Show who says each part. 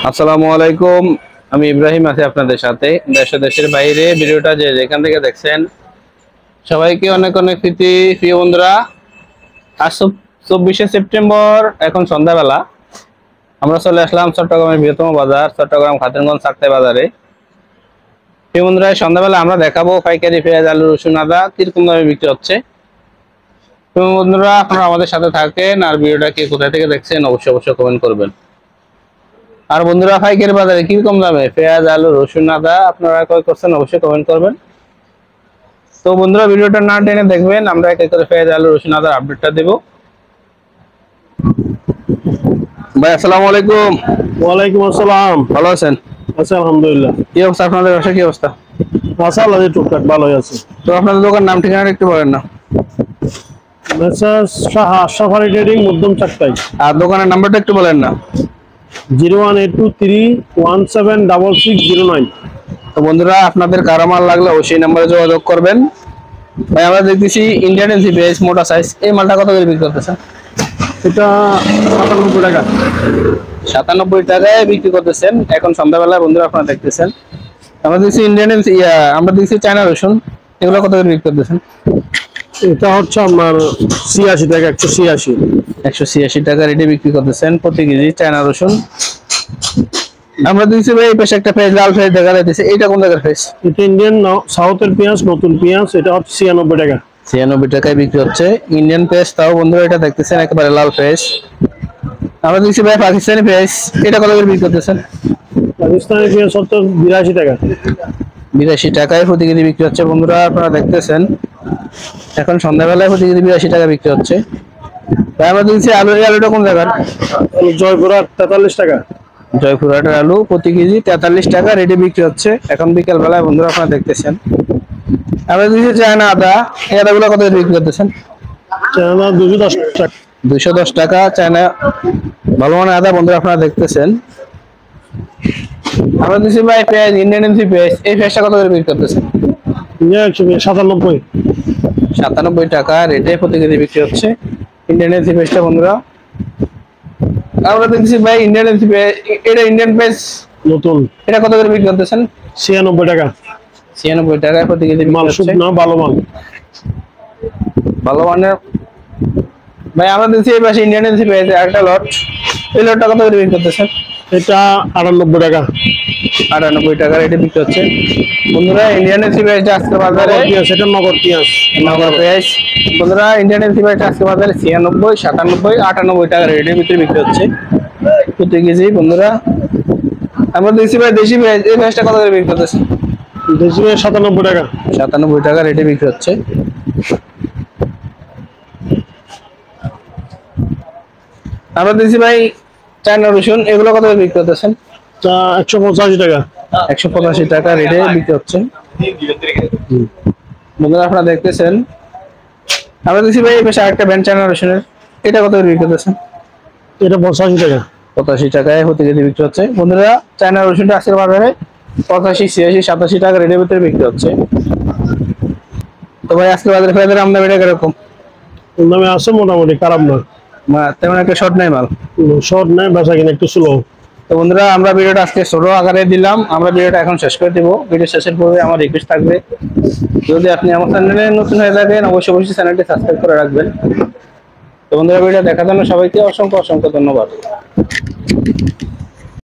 Speaker 1: আসসালামু আলাইকুম। আমি ইব্রাহিম আছি আপনাদের সাথে। দেশ ও দেশের বাইরে ভিডিওটা যে যেখান থেকে দেখছেন সবাইকে অনেক অনেক প্রীতি। প্রিয় বন্ধুরা, আজ 24শে সেপ্টেম্বর, এখন সন্ধ্যাবেলা আমরা চলে আসলাম চট্টগ্রামের বৃহত্তম বাজার চট্টগ্রাম খাতুনগঞ্জ চাকতাই বাজারে। প্রিয় বন্ধুরা, সন্ধ্যাবেলা আমরা দেখাবো পাইকারি পেঁয়াজ, আলু, রসুন, আদা কিরকম দামে বিক্রি হচ্ছে। প্রিয় বন্ধুরা, আপনারা আমাদের সাথে থাকেন আর ভিডিওটা কে কোথায় থেকে দেখছেন অবশ্যই কমেন্ট করবেন। আর বন্ধুরা, পাইকারি বাজারে কিরকম দামে পেঁয়াজ, আলু, রসুন, আদা আপনারা ক্রয় করছেন অবশ্যই কমেন্ট করবেন। তো বন্ধুরা, ভিডিওটা না টেনে দেখবেন, আমরা এক এক করে পেঁয়াজ, আলু, রসুন, আদার আপডেটটা দেব। ভাই আসসালামু আলাইকুম।
Speaker 2: ওয়ালাইকুম আসসালাম।
Speaker 1: ভালো আছেন?
Speaker 2: আচ্ছা, আলহামদুলিল্লাহ।
Speaker 1: কি অবস্থা আপনাদের ব্যবসা, কি অবস্থা?
Speaker 2: মাশাআল্লাহ, টুকটাক ভালোই আছে।
Speaker 1: তো আপনাদের দোকান নাম ঠিকানাটা একটু বলেন না।
Speaker 2: মেসার্স সাফারি ট্রেডিং, মধ্যম চাকতাই।
Speaker 1: আর দোকানের নাম্বারটা একটু বলেন না।
Speaker 2: 01823176609।
Speaker 1: তো বন্ধুরা, আপনাদের কারা মাল লাগলে অবশ্যই নাম্বারে যোগাযোগ করবেন। ভাই আমরা দেখতেছি ইন্ডিয়ান এলসি পেঁয়াজ মোটা সাইজ, এই মালটা কত করে বিক্রি করতেছেন?
Speaker 2: এটা 97 টাকা।
Speaker 1: 97 টাকায় বিক্রি করতেছেন এখন সন্ধ্যাবেলায়। বন্ধুরা আপনারা দেখতেছেন আমরা দেখছি ইন্ডিয়ান এলসি, আমরা দেখছি চায়না রসুন, এগুলো কত করে বিক্রি করতেছেন?
Speaker 2: এটা হচ্ছে আপনার 86 টাকা, 186।
Speaker 1: 186 টাকা রেটে বিক্রি করতেছেন প্রতি কেজি চায়না রসুন। আমরা দেখছি ভাই এই পাশে একটা পেঁয়াজ, লাল পেঁয়াজ দেখা যাচ্ছে, এইটা কোন জায়গার পেঁয়াজ?
Speaker 2: এটা ইন্ডিয়ান সাউথের পেঁয়াজ, নতুন পেঁয়াজ। এটা হচ্ছে 96 টাকা।
Speaker 1: 96 টাকায় বিক্রি হচ্ছে ইন্ডিয়ান পেঁয়াজ। তাও বন্ধুরা এটা দেখতেছেন একেবারে লাল পেঁয়াজ। আমরা দেখছি ভাই পাকিস্তানি পেঁয়াজ, এটা কত করে বিক্রি করতেছেন?
Speaker 2: পাকিস্তানি পেঁয়াজ হচ্ছে 82 টাকা।
Speaker 1: 82 টাকায় প্রতি কেজি বিক্রি হচ্ছে। বন্ধুরা আপনারা দেখতেছেন এখন সন্ধ্যাবেলায় প্রতি কেজি 82 টাকা বিক্রি হচ্ছে। ভাই আমরা দেখছি আলুটা কোন জায়গার?
Speaker 2: জয়পুরহাট 43 টাকা।
Speaker 1: জয়পুরহাটের আলু প্রতি কেজি 43 টাকা রেটে বিক্রি হচ্ছে এখন বিকেল বেলায়। বন্ধুরা আপনারা দেখতেছেন আমরা দেখছি চায়না আদা, এই আদাগুলো কত করে বিক্রি করতেছেন?
Speaker 2: চায়না 210 টাকা।
Speaker 1: 210 টাকা চায়না ভালো মানের আদা। বন্ধুরা আপনারা দেখতেছেন আমরা দেখছি ভাই পেঁয়াজ, ইন্ডিয়ান এলসি পেঁয়াজ, এই পেঁয়াজটা কত করে বিক্রি করতেছেন?
Speaker 2: 97।
Speaker 1: 97 টাকা রেটে প্রতি কেজি বিক্রি হচ্ছে ইন্ডিয়ান এলসি পেঁয়াজটা। বন্ধুরা আমরা দেখছি ভাই ইন্ডিয়ান এলসি পেঁয়াজ, এটা ইন্ডিয়ান পেঁয়াজ
Speaker 2: নতুন।
Speaker 1: এটা কত করে বিক্রি করতেছেন?
Speaker 2: 96 টাকা।
Speaker 1: 96 টাকায় প্রতি কেজি বিক্রি
Speaker 2: মাল
Speaker 1: হচ্ছে।
Speaker 2: শুকনো, ভালো মাল।
Speaker 1: ভালো মানের ভাই আমরা দেখছি এই পাশে ইন্ডিয়ান এলসি পেঁয়াজ একটা লট, এই লটটা কত করে বিক্রি করতেছেন?
Speaker 2: এটা 98 টাকা।
Speaker 1: 98 টাকা রেটে বিক্রি হচ্ছে। বন্ধুরা ইন্ডিয়ান এলসি পেঁয়াজটা আজকে বাজারে,
Speaker 2: এটা নগর পেঁয়াজ।
Speaker 1: নগর পেঁয়াজ। বন্ধুরা ইন্ডিয়ান এলসি পেঁয়াজটা আজকে বাজারে 96, 97, 98 টাকা রেটের ভিতরে বিক্রি হচ্ছে প্রতি কেজি। বন্ধুরা আমরা দেখছি ভাই দেশি পেঁয়াজ, এই পেঁয়াজটা কত করে বিক্রি করতেছে?
Speaker 2: দেশি পেঁয়াজ 97 টাকা।
Speaker 1: 97 টাকা রেটে বিক্রি হচ্ছে। আমরা দেখছি ভাই চায়না রসুন, এগুলো কত করে বিক্রি করতেছেন?
Speaker 2: 185 টাকা।
Speaker 1: 185 টাকা রেটে বিক্রি হচ্ছে। বন্ধুরা আপনারা দেখতেছেন আমরা দেখছি ভাই এই পাশে আরেকটা ব্যান্ড চায়না রসুনের, এটা কত করে বিক্রি করতেছেন?
Speaker 2: এটা 85 টাকা।
Speaker 1: 85 টাকায় প্রতি কেজি বিক্রি হচ্ছে। বন্ধুরা চায়না রসুনটা আজকের বাজারে 85, 86, 87 টাকা রেটের ভিতরে বিক্রি হচ্ছে। তো ভাই আজকের বাজারে পেঁয়াজের আমদানিটা কিরকম?
Speaker 2: দামে আছে মোটামুটি, খারাপ না।
Speaker 1: তেমন একটা শর্ট নাই মাল,
Speaker 2: শর্ট নাই, বেচা কিনা একটু স্লো।
Speaker 1: তো বন্ধুরা আমরা ভিডিওটা আজকে ছোট আকারে দিলাম, আমরা ভিডিওটা এখন শেষ করে দিব। ভিডিও শেষের পূর্বে আমার রিকোয়েস্ট থাকবে, যদি আপনি আমার চ্যানেলে নতুন হয়ে থাকেন অবশ্যই চ্যানেলটি সাবস্ক্রাইব করে রাখবেন। তো বন্ধুরা ভিডিও দেখার জন্য সবাইকে অসংখ্য ধন্যবাদ।